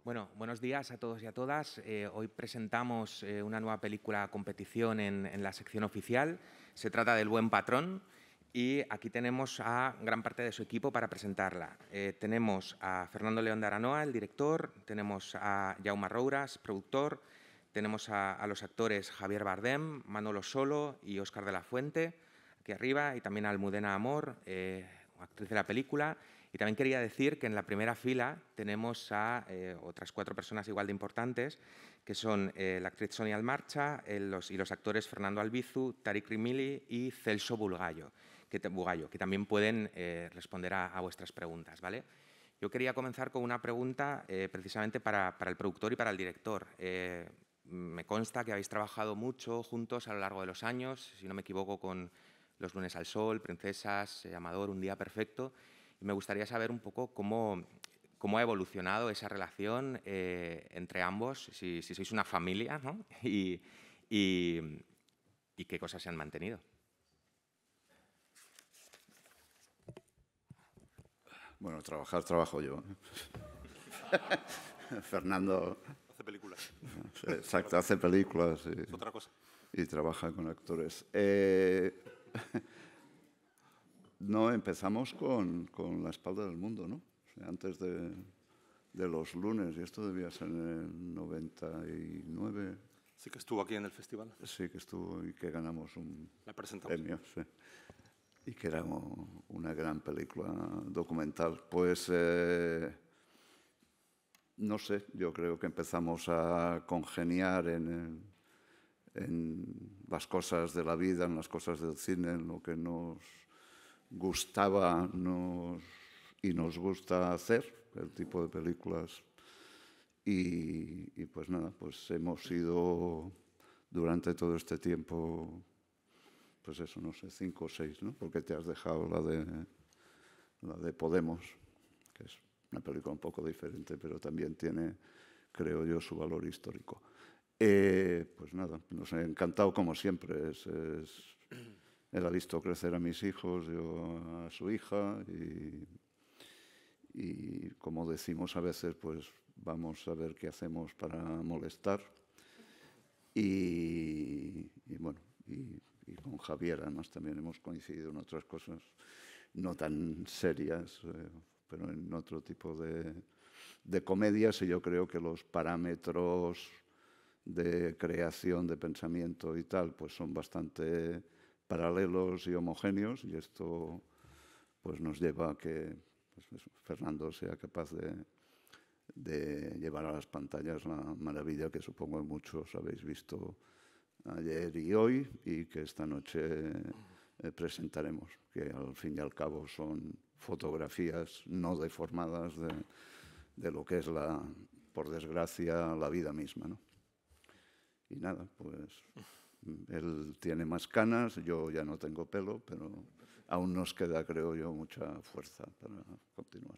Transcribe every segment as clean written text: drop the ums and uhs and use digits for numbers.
Bueno, buenos días a todos y a todas. Hoy presentamos una nueva película competición en la sección oficial. Se trata del Buen Patrón y aquí tenemos a gran parte de su equipo para presentarla. Tenemos a Fernando León de Aranoa, el director, tenemos a Jaume Rouras, productor, tenemos a los actores Javier Bardem, Manolo Solo y Óscar de la Fuente, aquí arriba, y también a Almudena Amor, actriz de la película. Y también quería decir que en la primera fila tenemos a otras 4 personas igual de importantes, que son la actriz Sonia Almarcha y los actores Fernando Albizu, Tarik Rimili y Celso Bugallo, que también pueden responder a vuestras preguntas, ¿vale? Yo quería comenzar con una pregunta precisamente para el productor y para el director. Me consta que habéis trabajado mucho juntos a lo largo de los años, si no me equivoco, con Los lunes al sol, Princesas, Amador, Un día perfecto. Y me gustaría saber un poco cómo ha evolucionado esa relación entre ambos, si sois una familia, ¿no? Y qué cosas se han mantenido. Bueno, trabajo yo. Fernando hace películas. Exacto, hace películas Es otra cosa. y trabaja con actores. No, empezamos con La espalda del mundo, ¿no? O sea, antes de Los lunes, y esto debía ser en el 99. Sí que estuvo aquí en el festival. Sí, que estuvo y que ganamos un La presentamos. premio, sí. Y que era una gran película documental. Pues, no sé, yo creo que empezamos a congeniar en las cosas de la vida, en las cosas del cine, en lo que nos gustaba y nos gusta hacer, el tipo de películas. Y pues nada, pues hemos ido durante todo este tiempo, pues eso, no sé, 5 o 6, ¿no? Porque te has dejado la de Podemos, que es una película un poco diferente, pero también tiene, creo yo, su valor histórico. Pues nada, nos ha encantado como siempre. Él ha visto crecer a mis hijos, yo a su hija, y como decimos a veces, pues vamos a ver qué hacemos para molestar. Y bueno, y con Javier además también hemos coincidido en otras cosas no tan serias, pero en otro tipo de comedias, y yo creo que los parámetros de creación, de pensamiento y tal, pues son bastante paralelos y homogéneos, y esto pues nos lleva a que pues, Fernando sea capaz de llevar a las pantallas la maravilla que supongo que muchos habéis visto ayer y hoy, y que esta noche presentaremos, que al fin y al cabo son fotografías no deformadas de lo que es, por desgracia, la vida misma, ¿no? Y nada, pues él tiene más canas, yo ya no tengo pelo, pero aún nos queda, creo yo, mucha fuerza para continuar.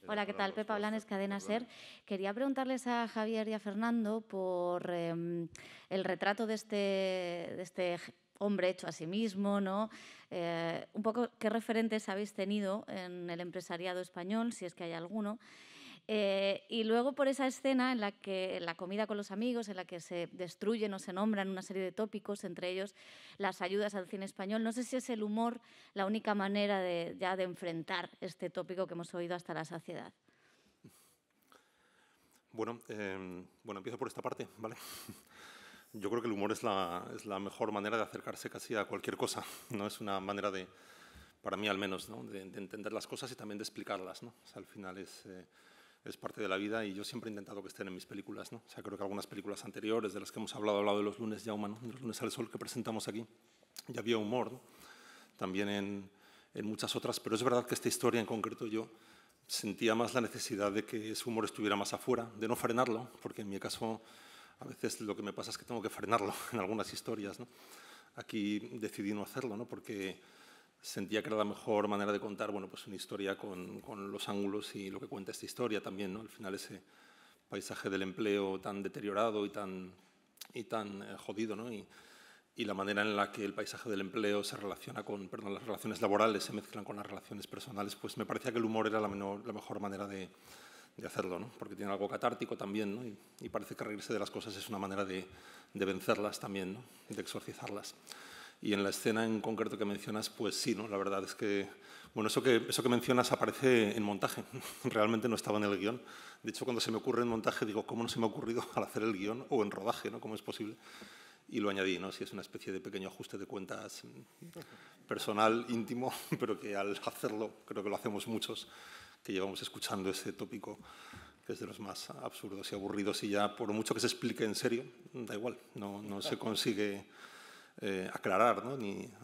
Hola, ¿qué tal? Pepa Blanes, Cadena SER. Quería preguntarles a Javier y a Fernando por el retrato de este hombre hecho a sí mismo, ¿no? Un poco qué referentes habéis tenido en el empresariado español, si es que hay alguno. Y luego por esa escena en la que la comida con los amigos, en la que se destruyen o se nombran una serie de tópicos, entre ellos las ayudas al cine español. No sé si es el humor la única manera de enfrentar este tópico que hemos oído hasta la saciedad. Bueno, empiezo por esta parte, ¿vale? Yo creo que el humor es la mejor manera de acercarse casi a cualquier cosa, ¿no? Es una manera para mí al menos, ¿no? de entender las cosas y también de explicarlas, ¿no? O sea, al final es parte de la vida, y yo siempre he intentado que estén en mis películas, ¿no? O sea, creo que algunas películas anteriores de las que hemos hablado de Los lunes, Jaume, ¿no? De Los lunes al sol que presentamos aquí, ya había humor, ¿no? También en muchas otras, pero es verdad que esta historia en concreto yo sentía más la necesidad de que ese humor estuviera más afuera, de no frenarlo, porque en mi caso a veces lo que me pasa es que tengo que frenarlo en algunas historias, ¿no? Aquí decidí no hacerlo, ¿no? Porque sentía que era la mejor manera de contar, bueno, pues una historia con los ángulos y lo que cuenta esta historia también, ¿no? Al final ese paisaje del empleo tan deteriorado y tan jodido, ¿no? y la manera en la que el paisaje del empleo se relaciona con, perdón, las relaciones laborales se mezclan con las relaciones personales, pues me parecía que el humor era la mejor manera de hacerlo, ¿no? Porque tiene algo catártico también, ¿no? Y parece que reírse de las cosas es una manera de vencerlas también, ¿no? De exorcizarlas. Y en la escena en concreto que mencionas, pues sí, ¿no? La verdad es que, bueno, eso que mencionas aparece en montaje. Realmente no estaba en el guión. De hecho, cuando se me ocurre en montaje, digo, ¿cómo no se me ha ocurrido al hacer el guión? O en rodaje, ¿no? ¿Cómo es posible? Y lo añadí, ¿no? Sí, es una especie de pequeño ajuste de cuentas personal, íntimo, pero que al hacerlo, creo que lo hacemos muchos, que llevamos escuchando ese tópico que es de los más absurdos y aburridos, y ya por mucho que se explique en serio, da igual, no se consigue aclarar, ¿no?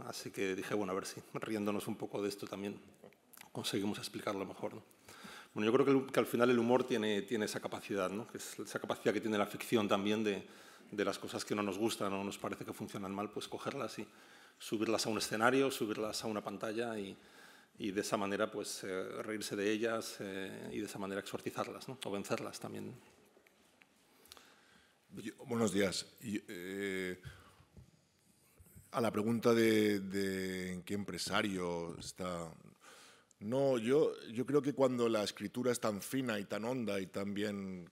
Así que dije, bueno, a ver si riéndonos un poco de esto también conseguimos explicarlo mejor, ¿no? Bueno, yo creo que al final el humor tiene esa capacidad, ¿no? Que es esa capacidad que tiene la ficción también de las cosas que no nos gustan o nos parece que funcionan mal, pues cogerlas y subirlas a un escenario, subirlas a una pantalla y de esa manera pues reírse de ellas y de esa manera exorcizarlas, ¿no? O vencerlas también. Buenos días. A la pregunta de en qué empresario está... No, yo creo que cuando la escritura es tan fina y tan honda y tan bien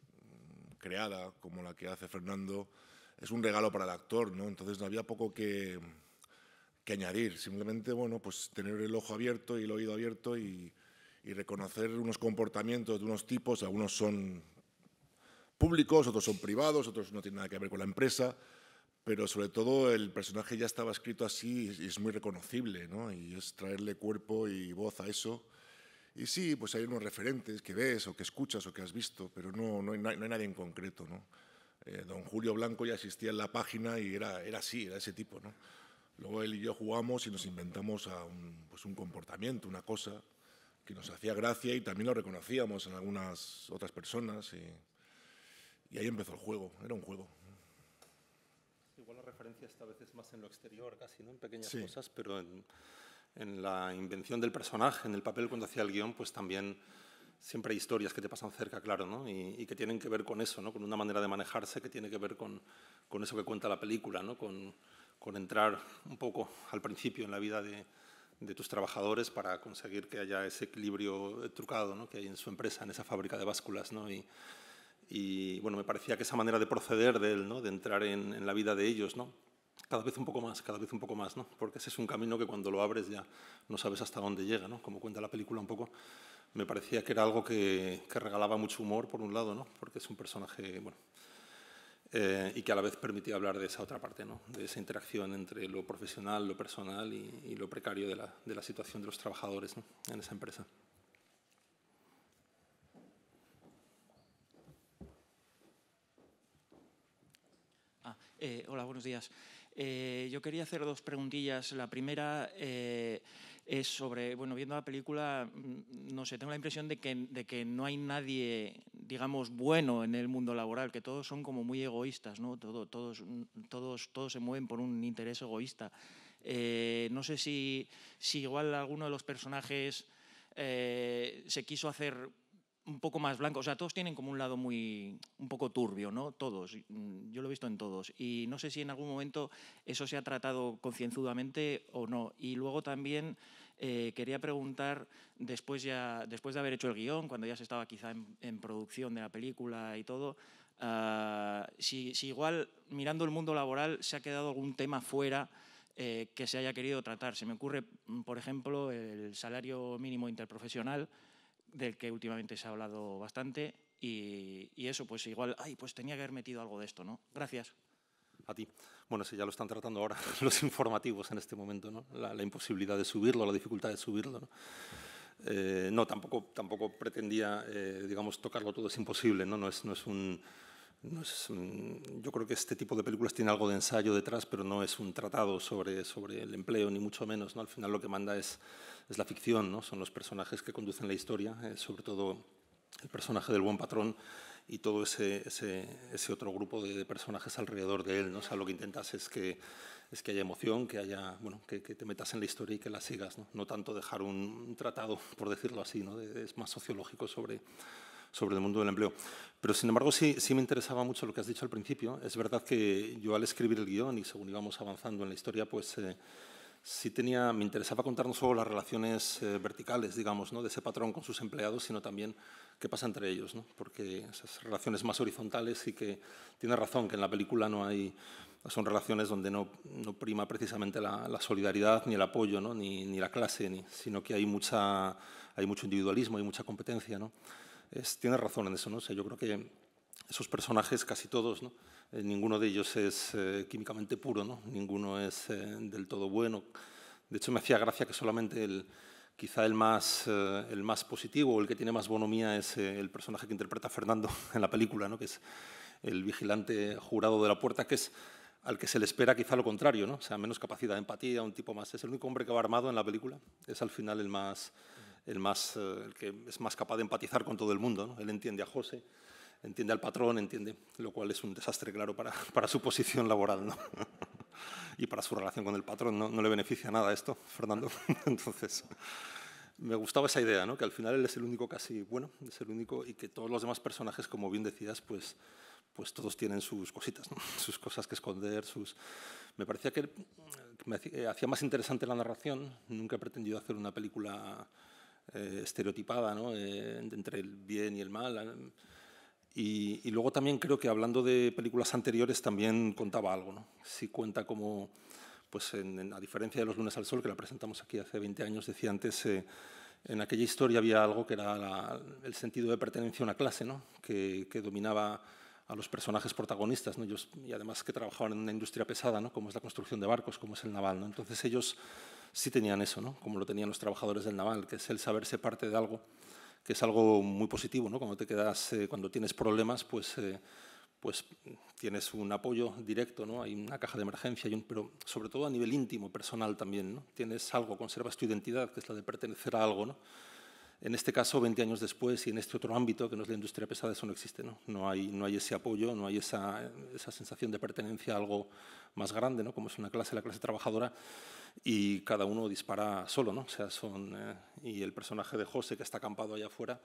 creada como la que hace Fernando, es un regalo para el actor, ¿no? Entonces no había poco que añadir. Simplemente, bueno, pues tener el ojo abierto y el oído abierto y reconocer unos comportamientos de unos tipos. Algunos son públicos, otros son privados, otros no tienen nada que ver con la empresa, pero sobre todo el personaje ya estaba escrito así y es muy reconocible, ¿no? Y es traerle cuerpo y voz a eso. Y sí, pues hay unos referentes que ves o que escuchas o que has visto, pero no hay nadie en concreto, ¿no? Don Julio Blanco ya existía en la página y era así, era ese tipo, ¿no? Luego él y yo jugamos y nos inventamos pues un comportamiento, una cosa que nos hacía gracia y también lo reconocíamos en algunas otras personas y ahí empezó el juego, era un juego. Igual la referencia esta vez es más en lo exterior casi, ¿no? En pequeñas cosas, pero en la invención del personaje, en el papel cuando hacía el guión, pues también siempre hay historias que te pasan cerca, claro, ¿no? Y que tienen que ver con eso, ¿no? Con una manera de manejarse que tiene que ver con eso que cuenta la película, ¿no? Con entrar un poco al principio en la vida de tus trabajadores para conseguir que haya ese equilibrio trucado, ¿no? Que hay en su empresa, en esa fábrica de básculas, ¿no? Y bueno, me parecía que esa manera de proceder de él, ¿no? De entrar en la vida de ellos, ¿no? Cada vez un poco más, ¿no? Porque ese es un camino que cuando lo abres ya no sabes hasta dónde llega, ¿no? Como cuenta la película un poco. Me parecía que era algo que regalaba mucho humor, por un lado, ¿no? Porque es un personaje, bueno, y que a la vez permitía hablar de esa otra parte, ¿no? De esa interacción entre lo profesional, lo personal y lo precario de la situación de los trabajadores, ¿no? En esa empresa. Hola, buenos días. Yo quería hacer dos preguntillas. La primera es sobre, bueno, viendo la película, no sé, tengo la impresión de que no hay nadie, digamos, bueno en el mundo laboral, que todos son como muy egoístas, ¿no? Todos se mueven por un interés egoísta. No sé si igual alguno de los personajes se quiso hacer un poco más blanco, o sea, todos tienen como un lado un poco turbio, ¿no? Todos, yo lo he visto en todos, y no sé si en algún momento eso se ha tratado concienzudamente o no. Y luego también quería preguntar, después de haber hecho el guión, cuando ya se estaba quizá en producción de la película y todo, si igual mirando el mundo laboral se ha quedado algún tema fuera que se haya querido tratar. Se me ocurre, por ejemplo, el salario mínimo interprofesional, del que últimamente se ha hablado bastante, y eso, pues igual, pues tenía que haber metido algo de esto, ¿no? Gracias. A ti. Bueno, sí, ya lo están tratando ahora los informativos en este momento, ¿no? La imposibilidad de subirlo, la dificultad de subirlo, ¿no? No, tampoco pretendía, digamos, tocarlo todo, es imposible, ¿no? Yo creo que este tipo de películas tiene algo de ensayo detrás, pero no es un tratado sobre el empleo, ni mucho menos, ¿no? Al final lo que manda es la ficción, ¿no? Son los personajes que conducen la historia, sobre todo el personaje del buen patrón y todo ese otro grupo de personajes alrededor de él, ¿no? O sea, lo que intentas es que haya emoción, que haya, bueno, que te metas en la historia y que la sigas, ¿no? No tanto dejar un tratado, por decirlo así, ¿no? Es más sociológico sobre sobre el mundo del empleo. Pero, sin embargo, sí me interesaba mucho lo que has dicho al principio. Es verdad que yo, al escribir el guión y según íbamos avanzando en la historia, pues me interesaba contar no solo las relaciones verticales, digamos, ¿no?, de ese patrón con sus empleados, sino también qué pasa entre ellos, ¿no? Porque esas relaciones más horizontales, sí que tiene razón que en la película son relaciones donde no prima precisamente la solidaridad ni el apoyo, ¿no?, ni la clase, sino que hay mucho individualismo, hay mucha competencia, ¿no? Tiene razón en eso, ¿no? O sea, yo creo que esos personajes, casi todos, ¿no?, ninguno de ellos es químicamente puro, ¿no? Ninguno es del todo bueno. De hecho, me hacía gracia que solamente quizá el más positivo o el que tiene más bonomía es el personaje que interpreta Fernando en la película, ¿no?, que es el vigilante jurado de la puerta, que es al que se le espera quizá lo contrario, ¿no? O sea, menos capacidad de empatía, un tipo más. Es el único hombre que va armado en la película. Es al final el que es más capaz de empatizar con todo el mundo, ¿no? Él entiende a José, entiende al patrón, lo cual es un desastre, claro, para su posición laboral, ¿no? Y para su relación con el patrón no le beneficia nada esto, Fernando. Entonces, me gustaba esa idea, ¿no?, que al final él es el único casi bueno, es el único, y que todos los demás personajes, como bien decías, pues todos tienen sus cositas, ¿no?, sus cosas que esconder, Me parecía que me hacía más interesante la narración. Nunca he pretendido hacer una película estereotipada, ¿no?, entre el bien y el mal. Y luego también creo que, hablando de películas anteriores, también contaba algo, ¿no? Sí cuenta como, pues a diferencia de Los lunes al sol, que la presentamos aquí hace 20 años, decía antes, en aquella historia había algo que era el sentido de pertenencia a una clase, ¿no?, que dominaba a los personajes protagonistas, ¿no? Y además que trabajaban en una industria pesada, ¿no?, como es la construcción de barcos, como es el naval, ¿no? Entonces ellos sí tenían eso, ¿no?, como lo tenían los trabajadores del naval, que es el saberse parte de algo, que es algo muy positivo, ¿no? Cuando tienes problemas, pues tienes un apoyo directo, ¿no? Hay una caja de emergencia, pero sobre todo a nivel íntimo, personal también, ¿no? Tienes algo, conservas tu identidad, que es la de pertenecer a algo, ¿no? En este caso, 20 años después, y en este otro ámbito, que no es la industria pesada, eso no existe, ¿no? No hay ese apoyo, no hay esa sensación de pertenencia a algo más grande, ¿no?, como es la clase trabajadora, y cada uno dispara solo, ¿no? O sea, y el personaje de José, que está acampado allá afuera,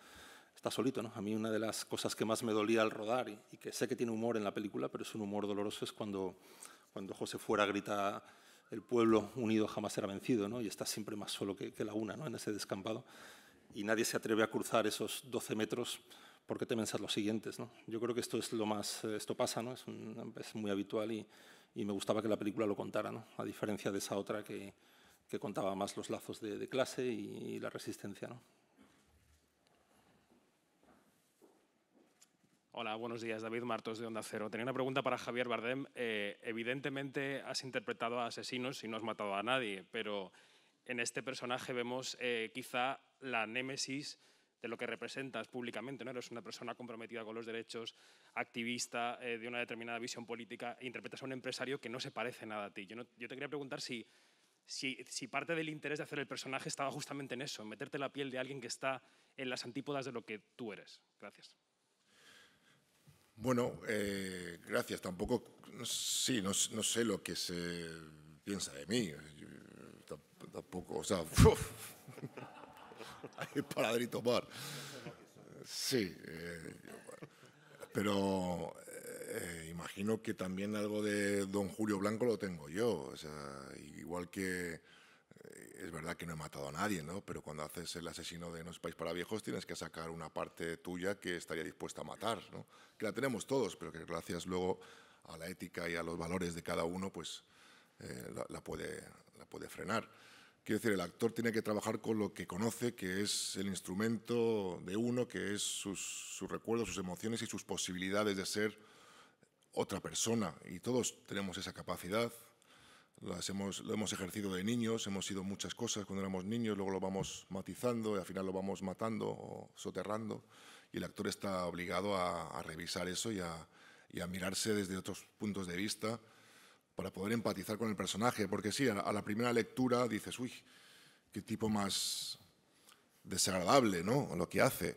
está solito, ¿no? A mí una de las cosas que más me dolía al rodar, y que sé que tiene humor en la película, pero es un humor doloroso, es cuando José fuera grita: el pueblo unido jamás será vencido, ¿no? Y está siempre más solo que la una, ¿no?, en ese descampado. Y nadie se atreve a cruzar esos 12 metros porque temen ser los siguientes, ¿no? Yo creo que esto pasa, ¿no? Es muy habitual, y me gustaba que la película lo contara, ¿no?, a diferencia de esa otra que contaba más los lazos de clase y la resistencia, ¿no? Hola, buenos días. David Martos, de Onda Cero. Tenía una pregunta para Javier Bardem. Evidentemente has interpretado a asesinos y no has matado a nadie, pero en este personaje vemos quizá la némesis de lo que representas públicamente, ¿no? Eres una persona comprometida con los derechos, activista de una determinada visión política, e interpretas a un empresario que no se parece nada a ti. Yo te quería preguntar si parte del interés de hacer el personaje estaba justamente en eso, en meterte en la piel de alguien que está en las antípodas de lo que tú eres. Gracias. Bueno, gracias. Tampoco, no sé lo que se piensa de mí. Tampoco, o sea, hay para y tomar. Sí, pero imagino que también algo de don Julio Blanco lo tengo yo. O sea, igual que es verdad que no he matado a nadie, ¿no? Pero cuando haces el asesino de No es país para viejos tienes que sacar una parte tuya que estaría dispuesta a matar, ¿no? Que la tenemos todos, pero que gracias luego a la ética y a los valores de cada uno, pues la puede frenar. Quiero decir, el actor tiene que trabajar con lo que conoce, que es el instrumento de uno, que es sus recuerdos, sus emociones y sus posibilidades de ser otra persona. Y todos tenemos esa capacidad. Lo hemos ejercido de niños, hemos sido muchas cosas cuando éramos niños, luego lo vamos matizando y al final lo vamos matando o soterrando. Y el actor está obligado a revisar eso y a mirarse desde otros puntos de vista para poder empatizar con el personaje. Porque sí, a la primera lectura dices, uy, qué tipo más desagradable, ¿no?, lo que hace.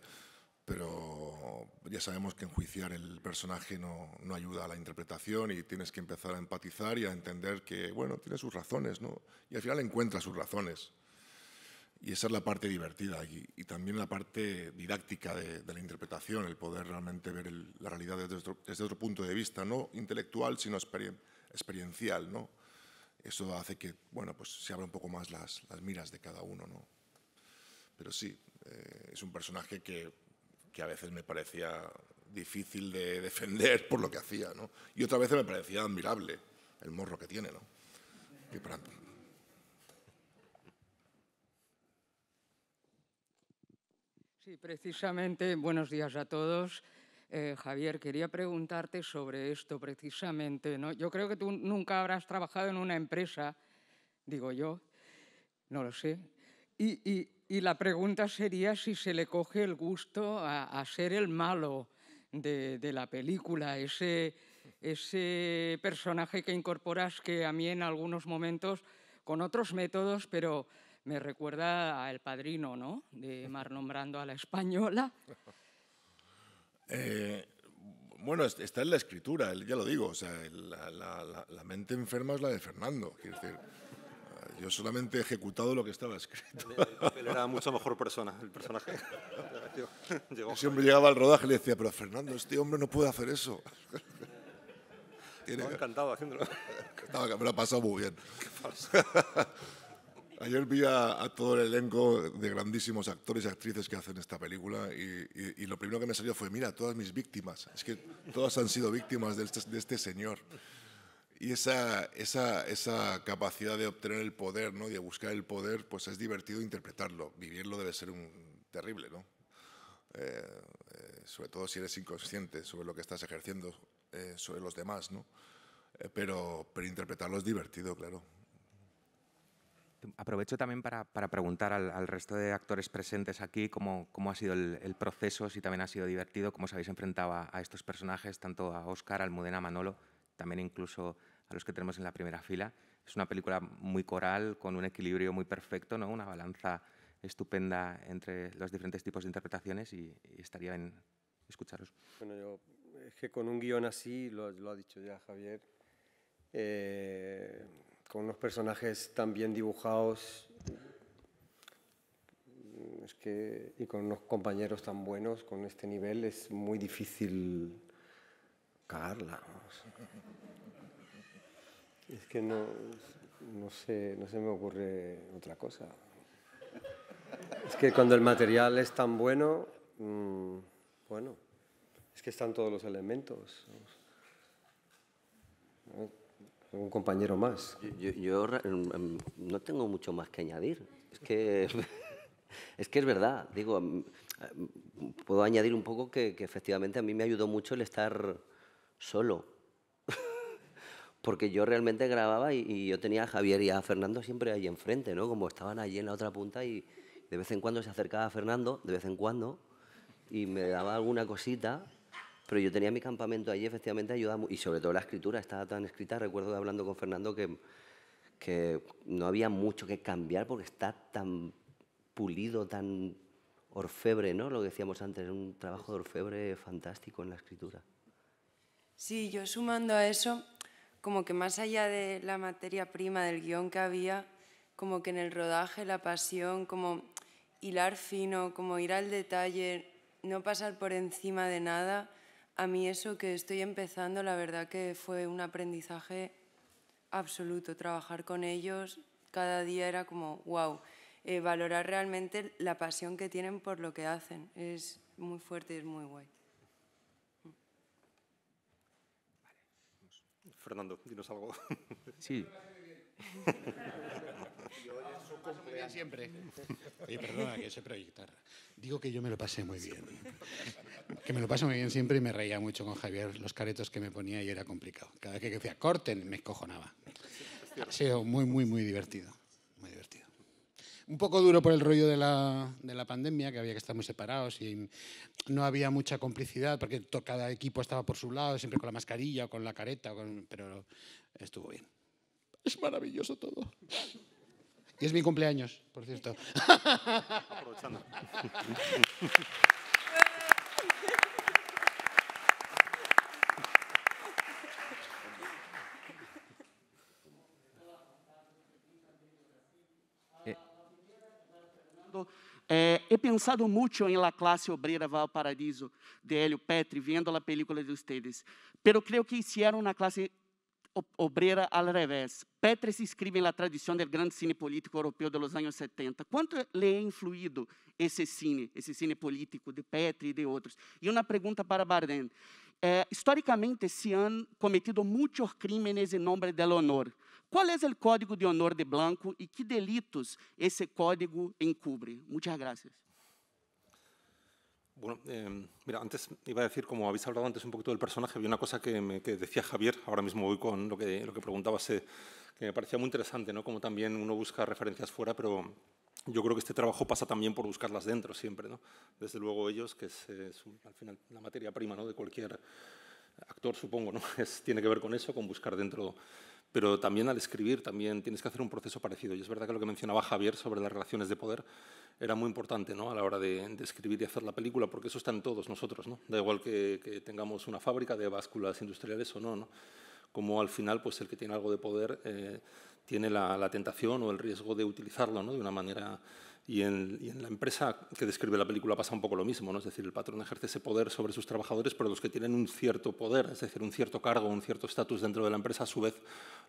Pero ya sabemos que enjuiciar el personaje no ayuda a la interpretación y tienes que empezar a empatizar y a entender que, bueno, tiene sus razones, ¿no? Y al final encuentra sus razones. Y esa es la parte divertida y también la parte didáctica de la interpretación, el poder realmente ver la realidad desde otro punto de vista, no intelectual, sino experiencial, ¿no? Eso hace que, bueno, pues se abra un poco más las miras de cada uno, ¿no? Pero sí, es un personaje que a veces me parecía difícil de defender por lo que hacía, ¿no? Y otras veces me parecía admirable el morro que tiene, ¿no? Que para... Sí, precisamente, buenos días a todos. Javier, quería preguntarte sobre esto precisamente, ¿no? Yo creo que tú nunca habrás trabajado en una empresa, digo yo, no lo sé, y la pregunta sería si se le coge el gusto a ser el malo de la película, ese personaje que incorporas que a mí en algunos momentos, con otros métodos, pero me recuerda a El Padrino, ¿no? De Marlon Brando a la española. Bueno, está en la escritura, ya lo digo, o sea, la mente enferma es la de Fernando, quiero decir, yo solamente he ejecutado lo que estaba escrito. El papel era mucho mejor persona, el personaje. Ese hombre llegaba al rodaje y le decía, pero Fernando, este hombre no puede hacer eso. Estaba encantado haciéndolo. Me lo ha pasado muy bien. Ayer vi a todo el elenco de grandísimos actores y actrices que hacen esta película y lo primero que me salió fue, mira, todas mis víctimas, es que todas han sido víctimas de este señor. Y esa capacidad de obtener el poder, ¿no? Y de buscar el poder, pues es divertido interpretarlo. Vivirlo debe ser terrible, ¿no? Sobre todo si eres inconsciente sobre lo que estás ejerciendo sobre los demás, ¿no? Pero interpretarlo es divertido, claro. Aprovecho también para preguntar al resto de actores presentes aquí cómo ha sido el proceso, si también ha sido divertido, cómo os habéis enfrentado a estos personajes, tanto a Óscar, a Almudena, a Manolo, también incluso a los que tenemos en la primera fila. Es una película muy coral, con un equilibrio muy perfecto, ¿no? Una balanza estupenda entre los diferentes tipos de interpretaciones y estaría bien escucharos. Bueno, es que con un guión así, lo ha dicho ya Javier, con unos personajes tan bien dibujados y con unos compañeros tan buenos, con este nivel, es muy difícil cagarla. Es que no se me ocurre otra cosa. Es que cuando el material es tan bueno, bueno, es que están todos los elementos. Un compañero más. Yo no tengo mucho más que añadir. Es que es verdad. Digo, puedo añadir un poco que efectivamente a mí me ayudó mucho el estar solo. Porque yo realmente grababa y yo tenía a Javier y a Fernando siempre ahí enfrente, ¿no? Como estaban allí en la otra punta y de vez en cuando se acercaba a Fernando, de vez en cuando, y me daba alguna cosita. Pero yo tenía mi campamento allí, efectivamente ayudaba, y sobre todo la escritura estaba tan escrita. Recuerdo hablando con Fernando que no había mucho que cambiar porque está tan pulido, tan orfebre, ¿no? Lo que decíamos antes, un trabajo de orfebre fantástico en la escritura. Sí, yo sumando a eso, como que más allá de la materia prima del guión que había, como que en el rodaje, la pasión, como hilar fino, como ir al detalle, no pasar por encima de nada. A mí eso que estoy empezando, la verdad que fue un aprendizaje absoluto. Trabajar con ellos cada día era como, wow, valorar realmente la pasión que tienen por lo que hacen. Es muy fuerte y es muy guay. Fernando, dinos algo. Sí. Siempre. Oye, perdona, que sé proyectar. Digo que yo me lo pasé muy bien. Que me lo paso muy bien siempre y me reía mucho con Javier. Los caretos que me ponía y era complicado. Cada vez que decía corten, me escojonaba. Ha sido muy, muy, muy divertido. Muy divertido. Un poco duro por el rollo de la pandemia, que había que estar muy separados y no había mucha complicidad porque cada equipo estaba por su lado, siempre con la mascarilla o con la careta, pero estuvo bien. Es maravilloso todo. Y es mi cumpleaños, por cierto. Aprovechando. concordo. He pensado muito em La Classe Obrera Valparaíso, de Hélio Petri, vendo a película de ustedes. Pero creo que hicieron una clase obrera al revés. Petri se inscribe en la tradición del gran cine político europeo de los años 70. ¿Cuánto le ha influido ese cine político de Petri y de otros? Y una pregunta para Bardem. Históricamente se han cometido muchos crímenes en nombre del honor. ¿Cuál es el código de honor de Blanco y qué delitos ese código encubre? Muchas gracias. Bueno, mira, antes iba a decir, como habéis hablado antes un poquito del personaje, había una cosa que decía Javier, ahora mismo voy con lo que preguntabas, que me parecía muy interesante, ¿no? Como también uno busca referencias fuera, pero yo creo que este trabajo pasa también por buscarlas dentro siempre, ¿no? Desde luego ellos, que es al final la materia prima, ¿no? De cualquier actor, supongo, ¿no? Tiene que ver con eso, con buscar dentro. Pero también al escribir también tienes que hacer un proceso parecido. Y es verdad que lo que mencionaba Javier sobre las relaciones de poder era muy importante, ¿no? A la hora de escribir y hacer la película, porque eso está en todos nosotros, ¿no? Da igual que tengamos una fábrica de básculas industriales o no, ¿no? Como al final pues el que tiene algo de poder tiene la tentación o el riesgo de utilizarlo, ¿no? De una manera. Y en la empresa que describe la película pasa un poco lo mismo, ¿no? Es decir, el patrón ejerce ese poder sobre sus trabajadores, pero los que tienen un cierto poder, es decir, un cierto cargo, un cierto estatus dentro de la empresa, a su vez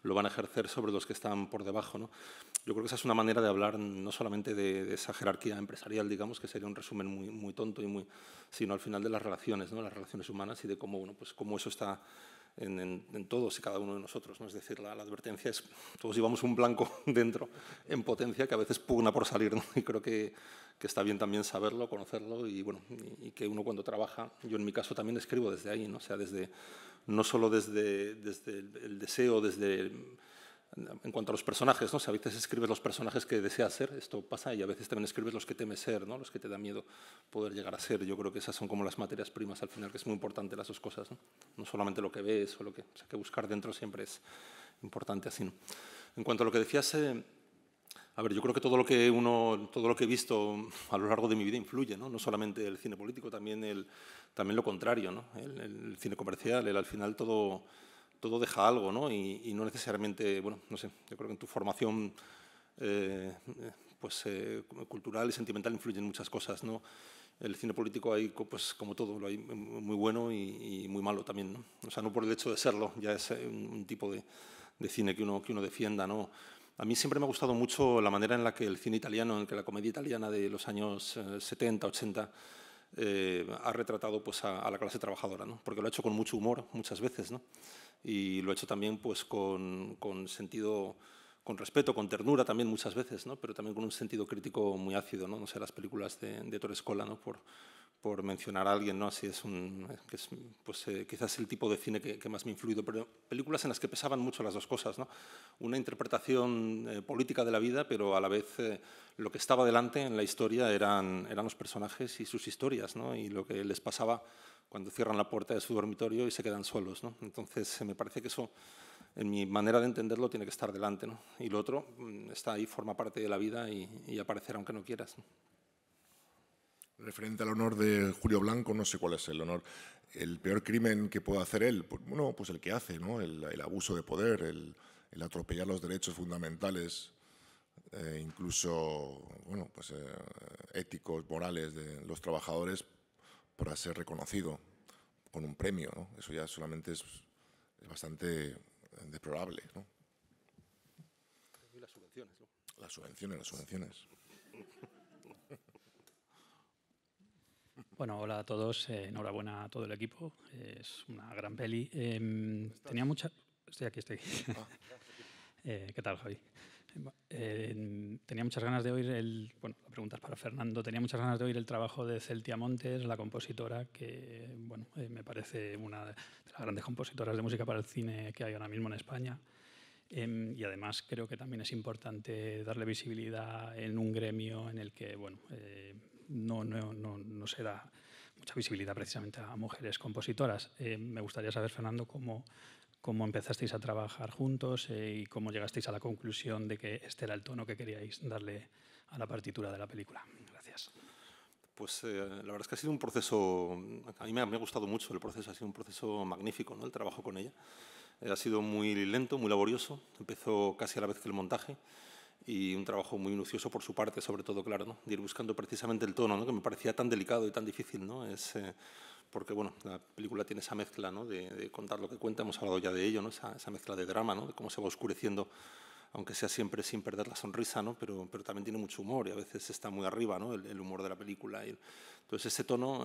lo van a ejercer sobre los que están por debajo, ¿no? Yo creo que esa es una manera de hablar no solamente de esa jerarquía empresarial, digamos, que sería un resumen muy tonto, sino al final de las relaciones, ¿no? Las relaciones humanas y de cómo, bueno, pues cómo eso está en todos y cada uno de nosotros, ¿no? Es decir, la advertencia es, todos llevamos un blanco dentro en potencia que a veces pugna por salir, ¿no? Y creo que está bien también saberlo, conocerlo y, bueno, y que uno cuando trabaja, yo en mi caso también escribo desde ahí, ¿no? O sea, no solo desde el deseo, en cuanto a los personajes, ¿no? O sea, a veces escribes los personajes que deseas ser, esto pasa, y a veces también escribes los que temes ser, ¿no? Los que te da miedo poder llegar a ser. Yo creo que esas son como las materias primas al final, que es muy importante las dos cosas, ¿no? No solamente lo que ves o o sea, que buscar dentro siempre es importante así, ¿no? En cuanto a lo que decías, a ver, yo creo que todo lo que he visto a lo largo de mi vida influye, ¿no? No solamente el cine político, también lo contrario, ¿no? El cine comercial, al final todo deja algo, ¿no? Y no necesariamente, bueno, no sé, yo creo que en tu formación cultural y sentimental influyen muchas cosas, ¿no? El cine político hay, pues como todo, lo hay muy bueno y muy malo también, ¿no? O sea, no por el hecho de serlo, ya es un tipo de cine que uno defienda, ¿no? A mí siempre me ha gustado mucho la manera en la que el cine italiano, en que la comedia italiana de los años 70, 80, ha retratado pues, a la clase trabajadora, ¿no? Porque lo ha hecho con mucho humor muchas veces, ¿no? Y lo ha hecho también pues, con sentido, con respeto, con ternura también muchas veces, ¿no? Pero también con un sentido crítico muy ácido, ¿no? No sé, las películas de Torre Scola, ¿no? Por mencionar a alguien, ¿no? Así quizás el tipo de cine que más me ha influido, pero películas en las que pesaban mucho las dos cosas, ¿no? Una interpretación política de la vida, pero a la vez lo que estaba delante en la historia eran los personajes y sus historias, ¿no? Y lo que les pasaba cuando cierran la puerta de su dormitorio y se quedan solos, ¿no? Entonces me parece que eso, en mi manera de entenderlo, tiene que estar delante, ¿no? Y lo otro está ahí, forma parte de la vida y aparecerá aunque no quieras, ¿no? Referente al honor de Julio Blanco, no sé cuál es el honor. El peor crimen que puede hacer él, pues, bueno, pues el que hace, ¿no? El abuso de poder, el atropellar los derechos fundamentales, incluso, bueno, pues, éticos, morales de los trabajadores para ser reconocido con un premio, ¿no? Eso ya solamente es bastante deplorable, ¿no? Y las subvenciones, ¿no? Las subvenciones. Bueno, hola a todos, enhorabuena a todo el equipo, es una gran peli. Tenía mucha... Estoy aquí. ¿Qué tal, Javi? Tenía muchas ganas de oír la pregunta es para Fernando. Tenía muchas ganas de oír el trabajo de Celtia Montes, la compositora, que bueno, me parece una de las grandes compositoras de música para el cine que hay ahora mismo en España. Y además creo que también es importante darle visibilidad en un gremio en el que bueno, no se da mucha visibilidad precisamente a mujeres compositoras. Me gustaría saber, Fernando, cómo empezasteis a trabajar juntos y cómo llegasteis a la conclusión de que este era el tono que queríais darle a la partitura de la película. Gracias. Pues la verdad es que ha sido un proceso, a mí me ha gustado mucho el proceso, ha sido un proceso magnífico, ¿no? El trabajo con ella. Ha sido muy lento, muy laborioso, empezó casi a la vez que el montaje y un trabajo muy minucioso por su parte, sobre todo, claro, ¿no? De ir buscando precisamente el tono, ¿no? Que me parecía tan delicado y tan difícil, ¿no? Porque bueno, la película tiene esa mezcla, ¿no? de contar lo que cuenta, hemos hablado ya de ello, ¿no? Esa mezcla de drama, ¿no? De cómo se va oscureciendo, aunque sea siempre sin perder la sonrisa, ¿no? Pero también tiene mucho humor y a veces está muy arriba, ¿no? El humor de la película. Entonces ese tono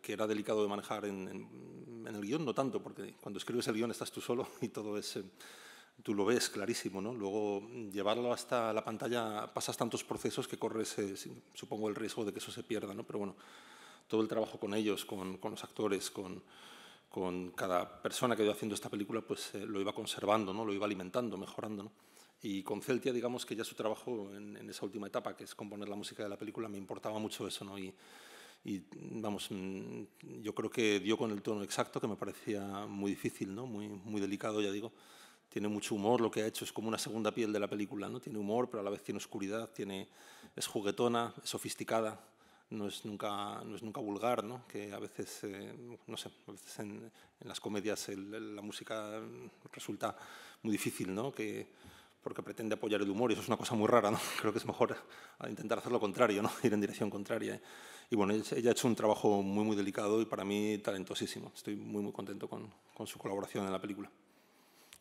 que era delicado de manejar en el guión, no tanto, porque cuando escribes el guión estás tú solo y todo es... tú lo ves clarísimo, ¿no? Luego llevarlo hasta la pantalla pasas tantos procesos que corres, supongo, el riesgo de que eso se pierda, ¿no? Pero bueno, todo el trabajo con ellos, con los actores, con cada persona que iba haciendo esta película, pues lo iba conservando, ¿no? Lo iba alimentando, mejorando, ¿no? Y con Celtia, digamos que ya su trabajo en esa última etapa, que es componer la música de la película, me importaba mucho eso, ¿no? Y vamos, yo creo que dio con el tono exacto, que me parecía muy difícil, ¿no? Muy delicado, ya digo. Tiene mucho humor, lo que ha hecho es como una segunda piel de la película, ¿no? Tiene humor, pero a la vez tiene oscuridad, es juguetona, es sofisticada, no es nunca vulgar, ¿no? Que a veces, no sé, a veces en las comedias la música resulta muy difícil, ¿no? Porque pretende apoyar el humor y eso es una cosa muy rara, ¿no? Creo que es mejor intentar hacer lo contrario, ¿no? Ir en dirección contraria, ¿eh? Y bueno, ella ha hecho un trabajo muy delicado y para mí talentosísimo. Estoy muy contento con su colaboración en la película.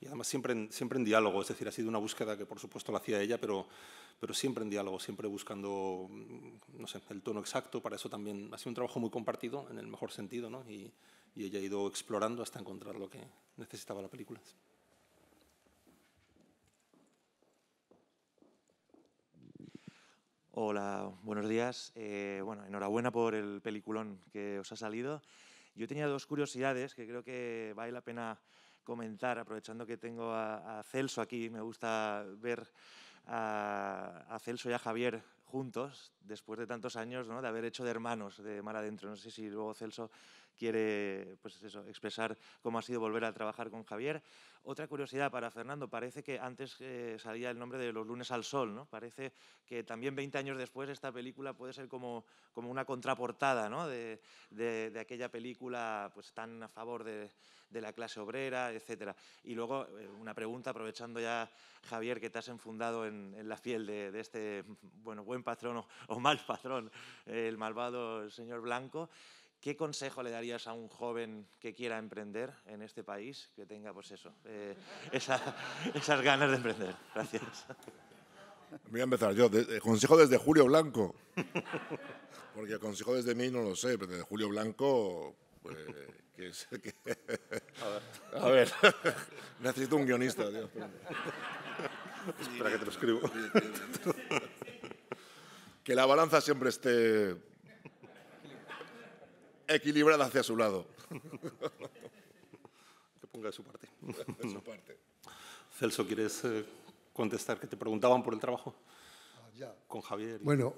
Y además siempre en diálogo, es decir, ha sido una búsqueda que por supuesto la hacía ella, pero siempre en diálogo, siempre buscando, no sé, el tono exacto. Para eso también ha sido un trabajo muy compartido, en el mejor sentido, ¿no? Y ella ha ido explorando hasta encontrar lo que necesitaba la película. Hola, buenos días. Bueno, enhorabuena por el peliculón que os ha salido. Yo tenía dos curiosidades que creo que vale la pena comentar, aprovechando que tengo a Celso aquí. Me gusta ver a Celso y a Javier juntos, después de tantos años, ¿no? De haber hecho de hermanos de Mar Adentro. No sé si luego Celso quiere, pues eso, expresar cómo ha sido volver a trabajar con Javier. Otra curiosidad para Fernando, parece que antes salía el nombre de Los lunes al sol, ¿no? Parece que también 20 años después esta película puede ser como una contraportada, ¿no? de aquella película pues tan a favor de la clase obrera, etcétera. Y luego una pregunta, aprovechando ya, Javier, que te has enfundado en la piel de este buen patrón o mal patrón, el malvado señor Blanco. ¿Qué consejo le darías a un joven que quiera emprender en este país, que tenga pues eso, esas ganas de emprender? Gracias. Voy a empezar yo. Consejo desde Julio Blanco. Porque el consejo desde mí no lo sé, pero desde Julio Blanco... Pues, a ver. Necesito un guionista, tío. Espera que te lo escribo. Que la balanza siempre esté equilibrada hacia su lado. Que ponga de su parte. De su parte. Celso, ¿quieres contestar? Que te preguntaban por el trabajo ya. Con Javier. Bueno,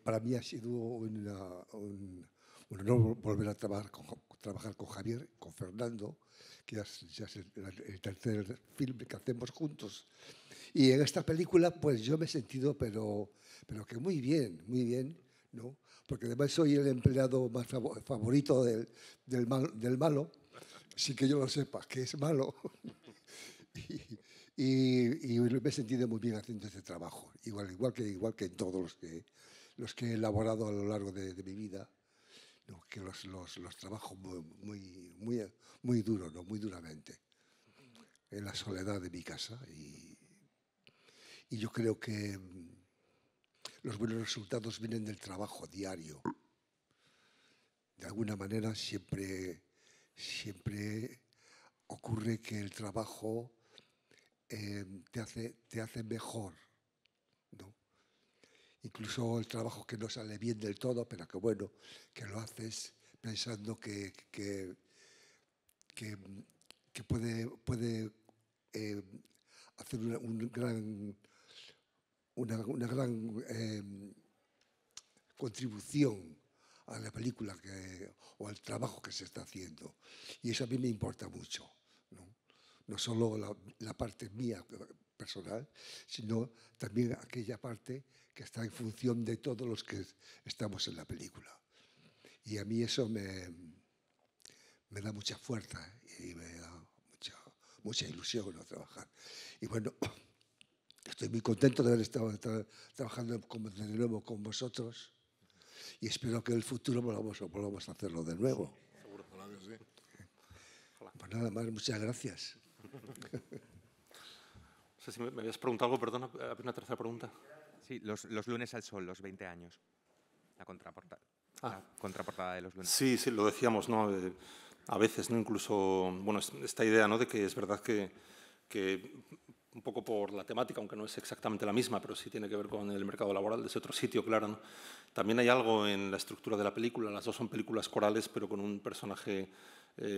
para mí ha sido un honor volver a trabajar con Javier, con Fernando, que ya es el tercer film que hacemos juntos. Y en esta película, pues yo me he sentido, pero que muy bien, ¿no? Porque además soy el empleado más favorito del malo, sin que yo lo sepa, que es malo. y me he sentido muy bien haciendo este trabajo, igual que todos los que he elaborado a lo largo de mi vida, ¿no? Que los trabajo muy duro, ¿no? Muy duramente, en la soledad de mi casa. Y yo creo que los buenos resultados vienen del trabajo diario. De alguna manera siempre ocurre que el trabajo te hace mejor, ¿no? Incluso el trabajo que no sale bien del todo, pero que bueno, que lo haces pensando que puede hacer una gran contribución a la película o al trabajo que se está haciendo. Y eso a mí me importa mucho, ¿no? No solo la parte mía personal, sino también aquella parte que está en función de todos los que estamos en la película. Y a mí eso me da mucha fuerza y me da mucha ilusión, ¿no? Trabajar. Y bueno, Estoy muy contento de haber estado trabajando de nuevo con vosotros y espero que en el futuro volvamos a hacerlo de nuevo. Seguro, ojalá que sí. Pues nada más, muchas gracias. No sé si me habías preguntado algo, perdona, había una tercera pregunta. Sí, los lunes al sol, los 20 años. La contraportada de los lunes. Sí, sí, lo decíamos, ¿no? A veces, ¿no? Incluso, bueno, esta idea, ¿no? De que es verdad que un poco por la temática, aunque no es exactamente la misma, pero sí tiene que ver con el mercado laboral desde otro sitio, claro, ¿no? También hay algo en la estructura de la película. Las dos son películas corales, pero con un personaje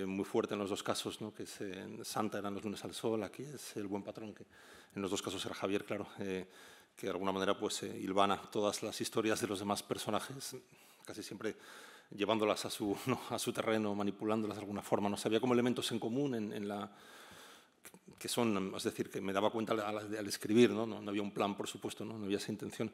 muy fuerte en los dos casos, ¿no? Que es Santa era en Los lunes al sol, aquí es el buen patrón, que en los dos casos era Javier, claro, que de alguna manera pues hilvana todas las historias de los demás personajes, casi siempre llevándolas a su terreno, manipulándolas de alguna forma. ¿No? Había como elementos en común en la que son, es decir, que me daba cuenta al escribir, ¿no? No había un plan, por supuesto, no había esa intención,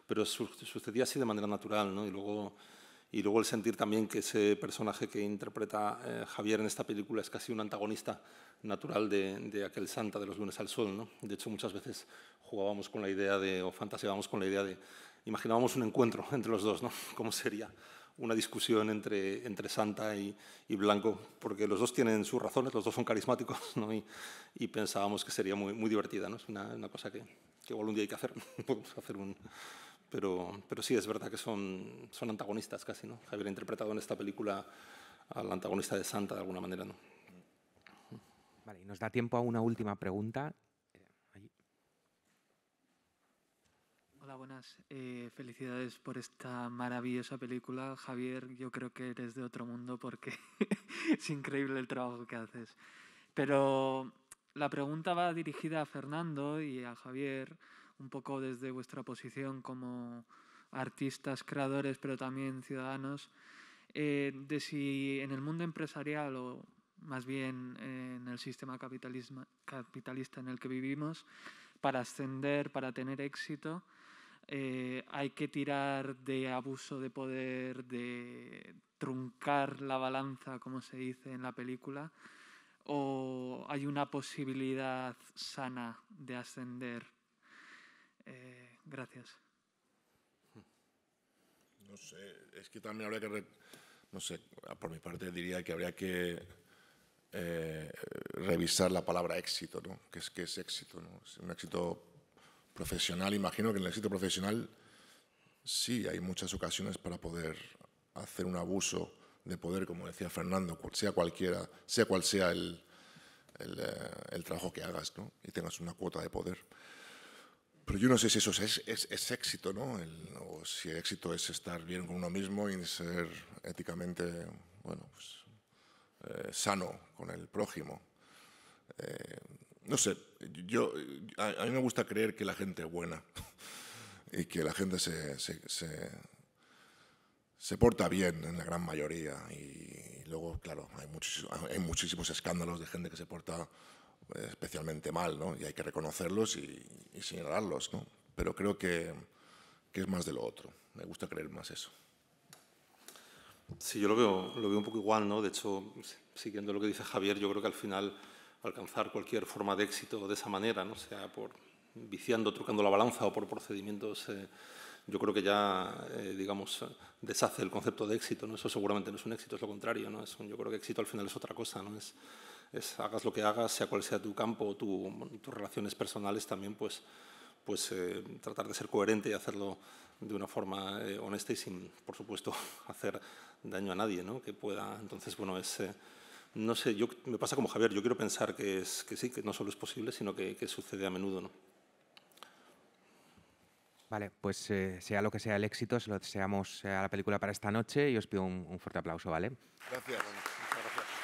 pero sucedía así de manera natural, ¿no? Y luego el sentir también que ese personaje que interpreta Javier en esta película es casi un antagonista natural de aquel Santa de Los lunes al sol, ¿no? De hecho, muchas veces jugábamos con la idea o fantaseábamos con la idea imaginábamos un encuentro entre los dos, ¿no? ¿Cómo sería una discusión entre Santa y Blanco? Porque los dos tienen sus razones, los dos son carismáticos, ¿no? Y pensábamos que sería muy, muy divertida, ¿no? Es una cosa que igual un día hay que hacer. Podemos hacer pero sí, es verdad que son antagonistas casi, ¿no? Javier ha interpretado en esta película al antagonista de Santa de alguna manera, ¿no? Vale, y nos da tiempo a una última pregunta. Hola, buenas. Felicidades por esta maravillosa película. Javier, yo creo que eres de otro mundo porque es increíble el trabajo que haces. Pero la pregunta va dirigida a Fernando y a Javier, un poco desde vuestra posición como artistas, creadores, pero también ciudadanos, de si en el mundo empresarial o más bien en el sistema capitalista en el que vivimos, para ascender, para tener éxito, hay que tirar de abuso de poder, de truncar la balanza, como se dice en la película, o hay una posibilidad sana de ascender. Gracias. No sé, es que también habría que, no sé, por mi parte diría que habría que revisar la palabra éxito, ¿no? ¿Qué es éxito, ¿no? Es un éxito profesional. Imagino que en el éxito profesional sí hay muchas ocasiones para poder hacer un abuso de poder, como decía Fernando, sea cual sea el trabajo que hagas, ¿no? Y tengas una cuota de poder. Pero yo no sé si eso es éxito, ¿no? O si el éxito es estar bien con uno mismo y ser éticamente, bueno, pues, sano con el prójimo. No sé, a mí me gusta creer que la gente es buena y que la gente se porta bien en la gran mayoría. Y luego, claro, hay muchísimos escándalos de gente que se porta especialmente mal, ¿no? Y hay que reconocerlos y señalarlos, ¿no? Pero creo que es más de lo otro. Me gusta creer más eso. Sí, yo lo veo un poco igual, ¿no? De hecho, siguiendo lo que dice Javier, yo creo que al final alcanzar cualquier forma de éxito de esa manera, ¿no? Sea por viciando, trucando la balanza o por procedimientos, yo creo que ya, digamos, deshace el concepto de éxito, ¿no? Eso seguramente no es un éxito, es lo contrario, ¿no? Yo creo que éxito al final es otra cosa, ¿no? Hagas lo que hagas, sea cual sea tu campo o tus relaciones personales también, pues tratar de ser coherente y hacerlo de una forma honesta y sin, por supuesto, hacer daño a nadie, ¿no? Que pueda. Entonces, bueno, no sé, me pasa como Javier, yo quiero pensar que sí, que no solo es posible, sino que sucede a menudo, ¿no? Vale, pues sea lo que sea el éxito, se lo deseamos a la película para esta noche y os pido un fuerte aplauso, ¿vale? Gracias. Muchas gracias.